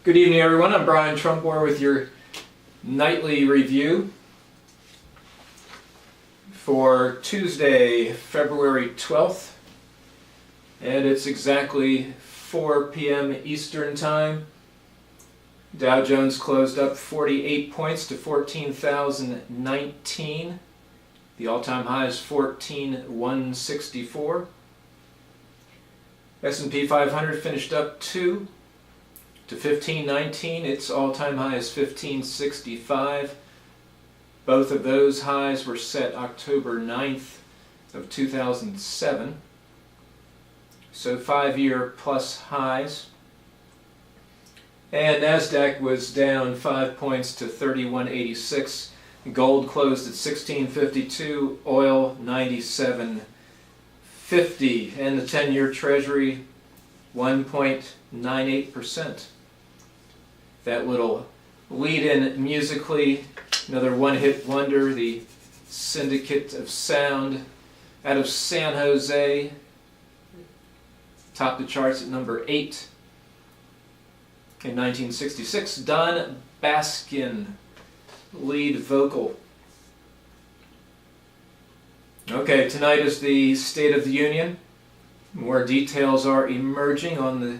Good evening, everyone. I'm Brian Trumpmore with your nightly review for Tuesday, February 12th, and it's exactly 4 p.m. Eastern Time. Dow Jones closed up 48 points to 14,019. The all-time high is 14,164. S&P 500 finished up 2 to 1519. Its all-time high is 1565. Both of those highs were set October 9th of 2007. So 5-year plus highs. And NASDAQ was down 5 points to 3186. Gold closed at 1652, oil 97.50, and the 10-year Treasury 1.98%. That little lead-in musically, another one-hit wonder, the Syndicate of Sound out of San Jose, topped the charts at number 8 in 1966. Don Baskin, lead vocal. Okay, tonight is the State of the Union. More details are emerging on the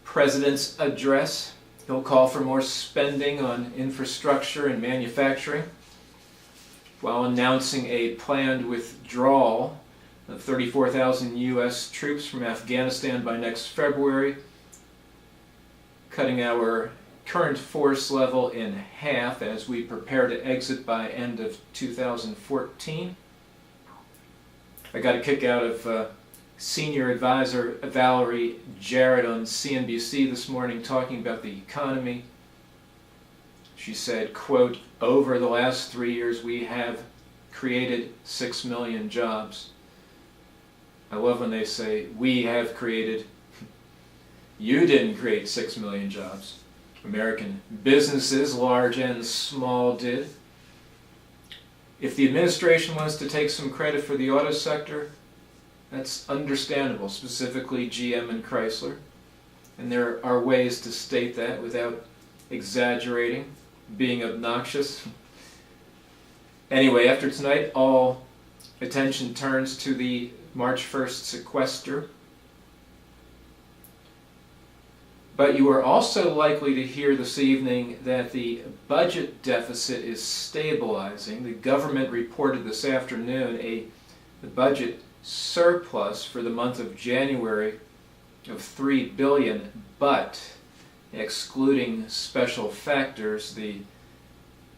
President's address. He'll call for more spending on infrastructure and manufacturing, while announcing a planned withdrawal of 34,000 U.S. troops from Afghanistan by next February, cutting our current force level in half as we prepare to exit by end of 2014. I got a kick out of senior advisor Valerie Jarrett on CNBC this morning talking about the economy. She said, quote, "Over the last 3 years we have created 6 million jobs." I love when they say, "We have created." You didn't create 6 million jobs. American businesses, large and small, did. If the administration wants to take some credit for the auto sector, that's understandable, specifically GM and Chrysler. And there are ways to state that without exaggerating, being obnoxious. Anyway, after tonight, all attention turns to the March 1st sequester. But you are also likely to hear this evening that the budget deficit is stabilizing. The government reported this afternoon the budget surplus for the month of January of $3 billion, but excluding special factors, the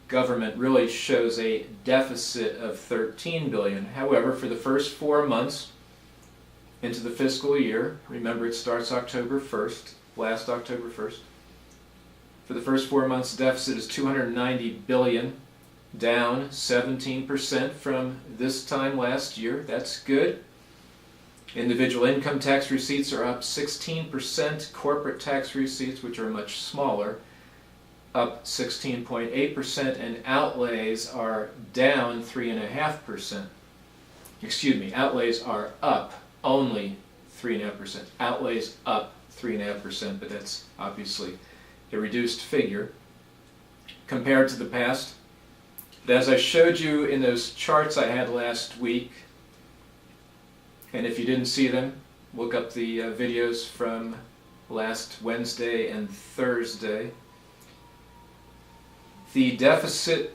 government really shows a deficit of $13 billion. However, for the first 4 months into the fiscal year, remember it starts October 1st, last October 1st. For the first 4 months, the deficit is $290 billion, down 17% from this time last year. That's good. Individual income tax receipts are up 16%. Corporate tax receipts, which are much smaller, up 16.8%, and outlays are down 3.5%. Excuse me, outlays are up only 3.5%. Outlays up 3.5%, but that's obviously a reduced figure compared to the past. But as I showed you in those charts I had last week, and if you didn't see them, look up the videos from last Wednesday and Thursday. The deficit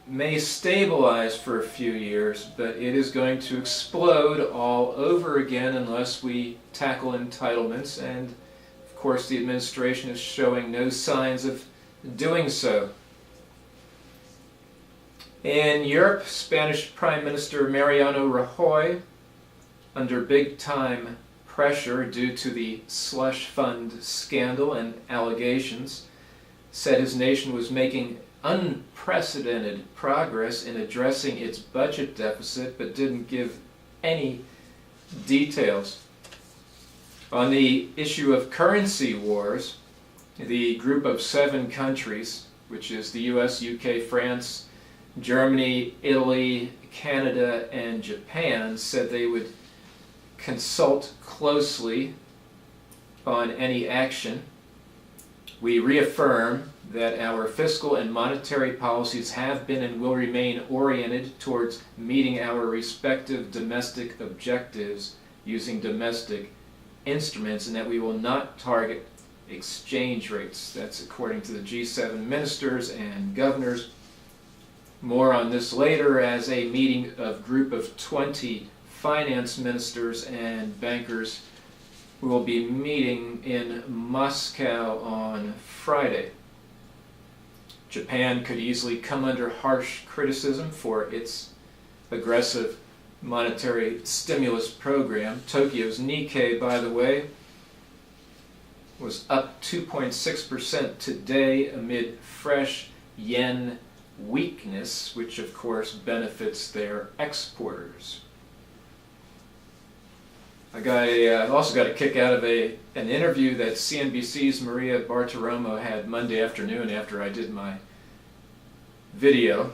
may stabilize for a few years, but it is going to explode all over again unless we tackle entitlements, and of course the administration is showing no signs of doing so. In Europe, Spanish Prime Minister Mariano Rajoy, under big-time pressure due to the slush fund scandal and allegations, said his nation was making unprecedented progress in addressing its budget deficit, but didn't give any details. On the issue of currency wars, the group of 7 countries, which is the US, UK, France, Germany, Italy, Canada, and Japan, said they would consult closely on any action We reaffirm that our fiscal and monetary policies have been and will remain oriented towards meeting our respective domestic objectives using domestic instruments, and that we will not target exchange rates. That's according to the G7 ministers and governors. More on this later, as a meeting of group of 20 finance ministers and bankers will be meeting in Moscow on Friday. Japan could easily come under harsh criticism for its aggressive monetary stimulus program. Tokyo's Nikkei, by the way, was up 2.6% today amid fresh yen weakness, which of course benefits their exporters. I also got a kick out of an interview that CNBC's Maria Bartiromo had Monday afternoon after I did my video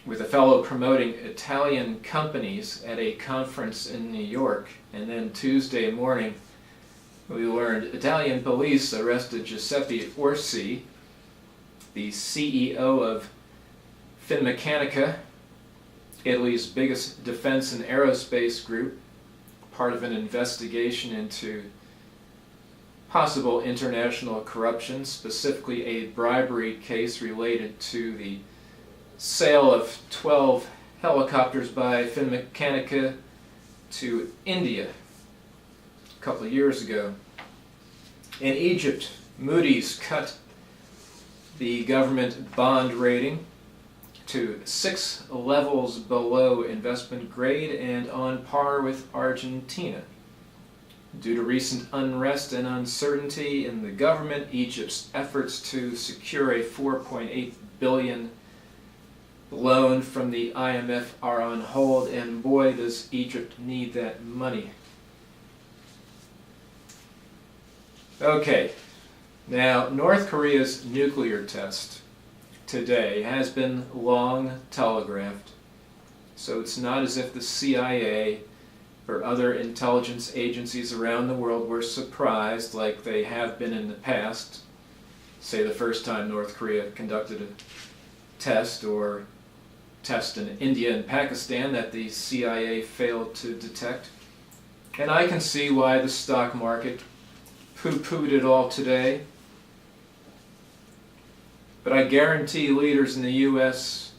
with a fellow promoting Italian companies at a conference in New York. And then Tuesday morning, we learned Italian police arrested Giuseppe Orsi, the CEO of Finmeccanica, Italy's biggest defense and aerospace group, part of an investigation into possible international corruption, specifically a bribery case related to the sale of 12 helicopters by Finmeccanica to India a couple of years ago. In Egypt, Moody's cut the government bond rating to 6 levels below investment grade and on par with Argentina. Due to recent unrest and uncertainty in the government, Egypt's efforts to secure a $4.8 billion loan from the IMF are on hold, and boy, does Egypt need that money. Okay, now North Korea's nuclear test today has been long telegraphed, so it's not as if the CIA or other intelligence agencies around the world were surprised like they have been in the past, say the first time North Korea conducted a test or test in India and Pakistan that the CIA failed to detect. And I can see why the stock market poo-pooed it all today. But I guarantee leaders in the US,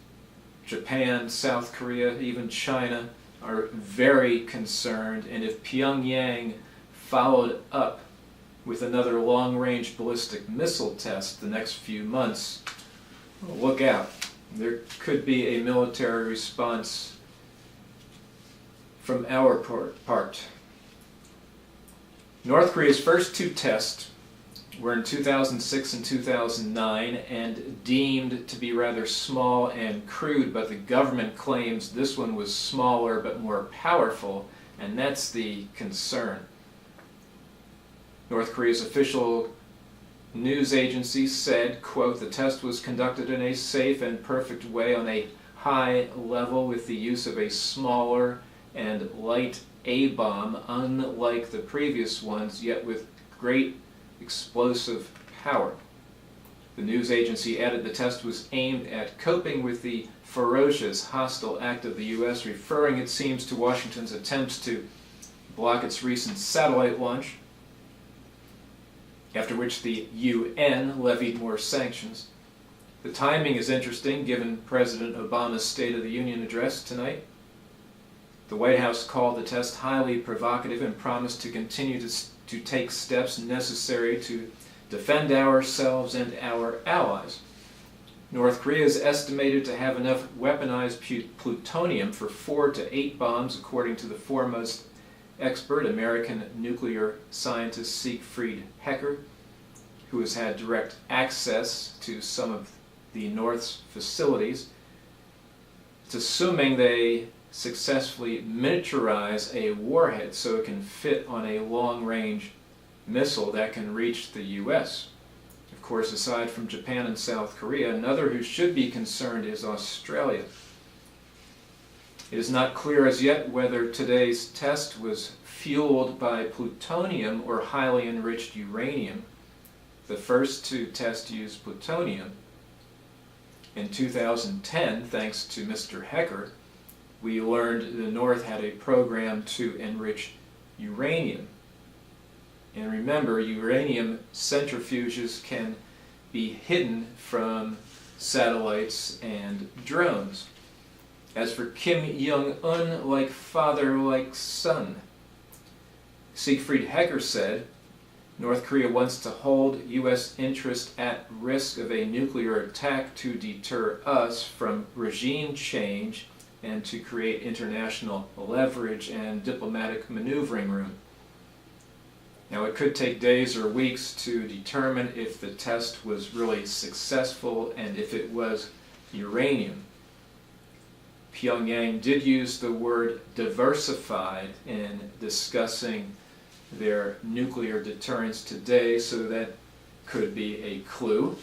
Japan, South Korea, even China are very concerned, and if Pyongyang followed up with another long-range ballistic missile test the next few months, look out. There could be a military response from our part. North Korea's first 2 tests were in 2006 and 2009 and deemed to be rather small and crude, but the government claims this one was smaller but more powerful, and that's the concern. North Korea's official news agency said, quote, "The test was conducted in a safe and perfect way on a high level with the use of a smaller and light A-bomb, unlike the previous ones, yet with great explosive power." The news agency added the test was aimed at coping with the ferocious hostile act of the U.S., referring, it seems, to Washington's attempts to block its recent satellite launch, after which the UN levied more sanctions. The timing is interesting, given President Obama's State of the Union address tonight. The White House called the test highly provocative and promised to continue to take steps necessary to defend ourselves and our allies. North Korea is estimated to have enough weaponized plutonium for 4 to 8 bombs, according to the foremost expert, American nuclear scientist Siegfried Hecker, who has had direct access to some of the North's facilities. It's assuming they successfully miniaturize a warhead so it can fit on a long-range missile that can reach the U.S. Of course, aside from Japan and South Korea, another who should be concerned is Australia. It is not clear as yet whether today's test was fueled by plutonium or highly enriched uranium. the first to test used plutonium. In 2010, thanks to Mr. Hecker, we learned the North had a program to enrich uranium. And remember, uranium centrifuges can be hidden from satellites and drones. As for Kim Jong-un, like father, like son. Siegfried Hecker said, North Korea wants to hold U.S. interest at risk of a nuclear attack to deter us from regime change and to create international leverage and diplomatic maneuvering room. Now, it could take days or weeks to determine if the test was really successful and if it was uranium. Pyongyang did use the word diversified in discussing their nuclear deterrence today, so that could be a clue.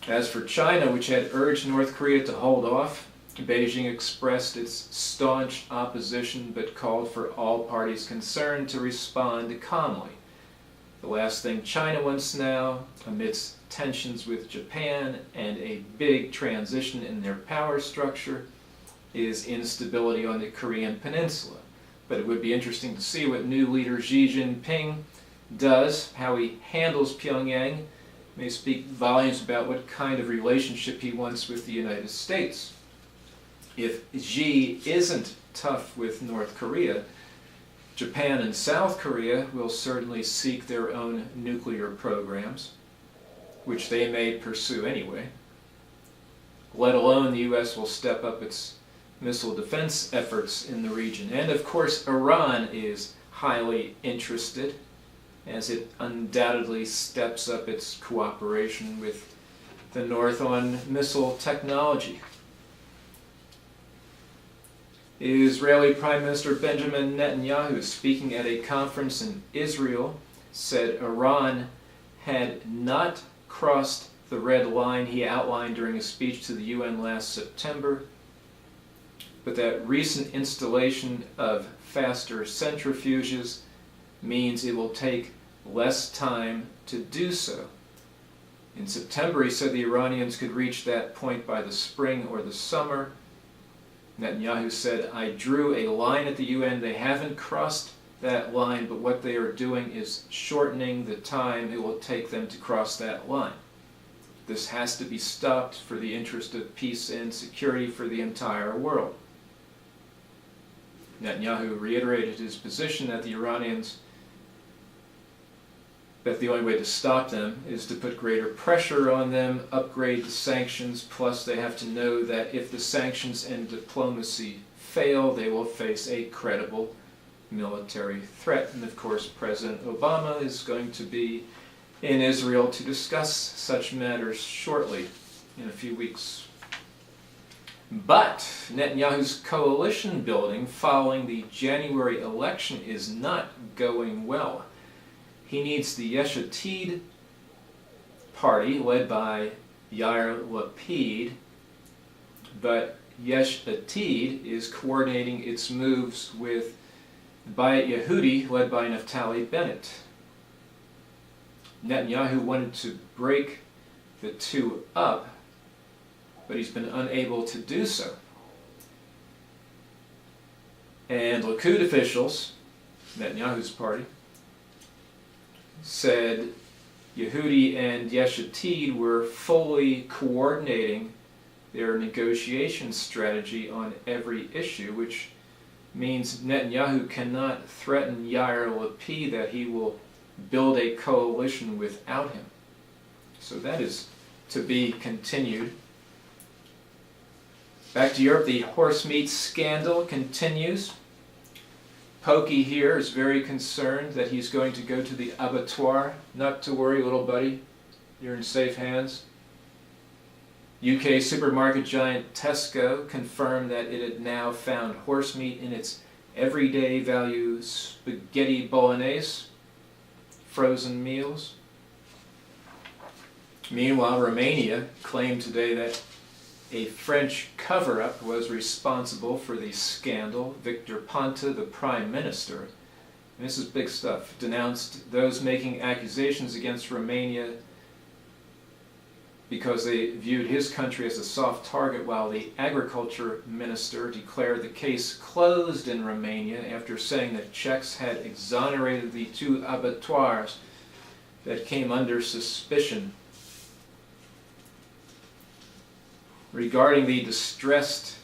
As for China, which had urged North Korea to hold off, Beijing expressed its staunch opposition but called for all parties concerned to respond calmly. The last thing China wants now, amidst tensions with Japan and a big transition in their power structure, is instability on the Korean Peninsula. But it would be interesting to see what new leader Xi Jinping does, how he handles Pyongyang. It may speak volumes about what kind of relationship he wants with the United States. If Xi isn't tough with North Korea, Japan and South Korea will certainly seek their own nuclear programs, which they may pursue anyway. Let alone the U.S. will step up its missile defense efforts in the region. And of course, Iran is highly interested, as it undoubtedly steps up its cooperation with the North on missile technology. Israeli Prime Minister Benjamin Netanyahu, speaking at a conference in Israel, said Iran had not crossed the red line he outlined during a speech to the UN last September, but that recent installation of faster centrifuges means it will take less time to do so. In September, he said the Iranians could reach that point by the spring or the summer. Netanyahu said, I drew a line at the UN. They haven't crossed that line, but what they are doing is shortening the time it will take them to cross that line. This has to be stopped for the interest of peace and security for the entire world. Netanyahu reiterated his position that the Iranians, that the only way to stop them is to put greater pressure on them, upgrade the sanctions, plus they have to know that if the sanctions and diplomacy fail, they will face a credible military threat. And of course, President Obama is going to be in Israel to discuss such matters shortly, in a few weeks. But Netanyahu's coalition building following the January election is not going well. He needs the Yesh Atid party, led by Yair Lapid, but Yesh Atid is coordinating its moves with Bayit Yehudi, led by Naftali Bennett. Netanyahu wanted to break the two up, but he's been unable to do so. And Likud officials, Netanyahu's party, said Yehudi and Yesh Atid were fully coordinating their negotiation strategy on every issue, which means Netanyahu cannot threaten Yair Lapid that he will build a coalition without him. So that is to be continued. Back to Europe, the horse meat scandal continues. Pokey here is very concerned that he's going to go to the abattoir. Not to worry, little buddy. You're in safe hands. UK supermarket giant Tesco confirmed that it had now found horse meat in its everyday value spaghetti bolognese frozen meals. Meanwhile, Romania claimed today that a French cover-up was responsible for the scandal. Victor Ponta, the prime minister, and this is big stuff, denounced those making accusations against Romania because they viewed his country as a soft target, while the agriculture minister declared the case closed in Romania after saying that Czechs had exonerated the two abattoirs that came under suspicion. Regarding the distressed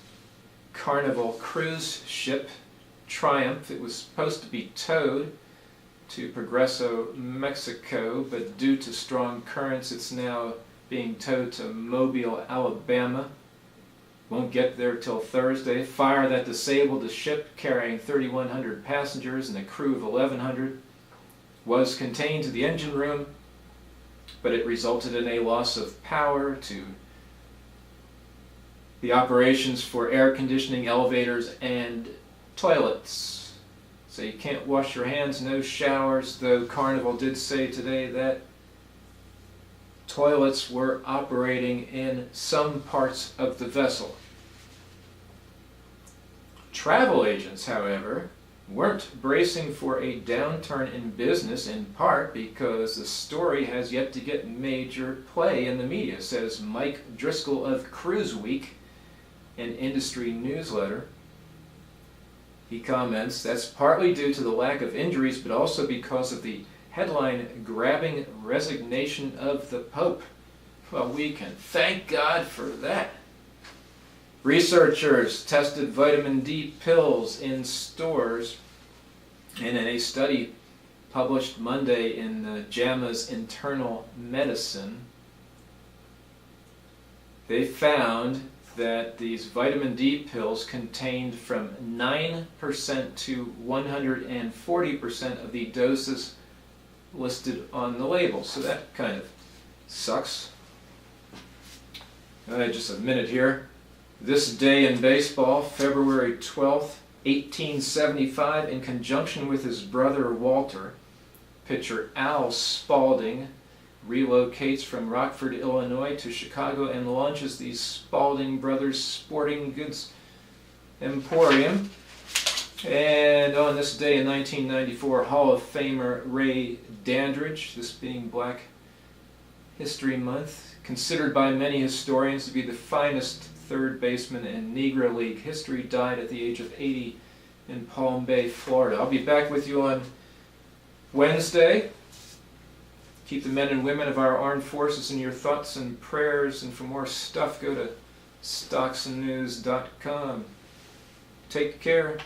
Carnival cruise ship Triumph, it was supposed to be towed to Progreso, Mexico, but due to strong currents it's now being towed to Mobile, Alabama. Won't get there till Thursday. Fire that disabled the ship carrying 3,100 passengers and a crew of 1,100 was contained to the engine room, but it resulted in a loss of power to the operations for air conditioning, elevators, and toilets. So you can't wash your hands, no showers, though Carnival did say today that toilets were operating in some parts of the vessel. Travel agents, however, weren't bracing for a downturn in business, in part because the story has yet to get major play in the media, says Mike Driscoll of Cruise Week, an industry newsletter. He comments, that's partly due to the lack of injuries, but also because of the headline-grabbing resignation of the Pope. Well, we can thank God for that. Researchers tested vitamin D pills in stores, and in a study published Monday in JAMA's Internal Medicine, they found that these vitamin D pills contained from 9% to 140% of the doses listed on the label. So that kind of sucks. Just a minute here. This day in baseball, February 12th, 1875, in conjunction with his brother Walter, pitcher Al Spalding relocates from Rockford, Illinois to Chicago and launches the Spalding Brothers Sporting Goods Emporium. And on this day in 1994, Hall of Famer Ray Dandridge, this being Black History Month, considered by many historians to be the finest third baseman in Negro League history, died at the age of 80 in Palm Bay, Florida. I'll be back with you on Wednesday. Keep the men and women of our armed forces in your thoughts and prayers, and for more stuff, go to stocksandnews.com. Take care.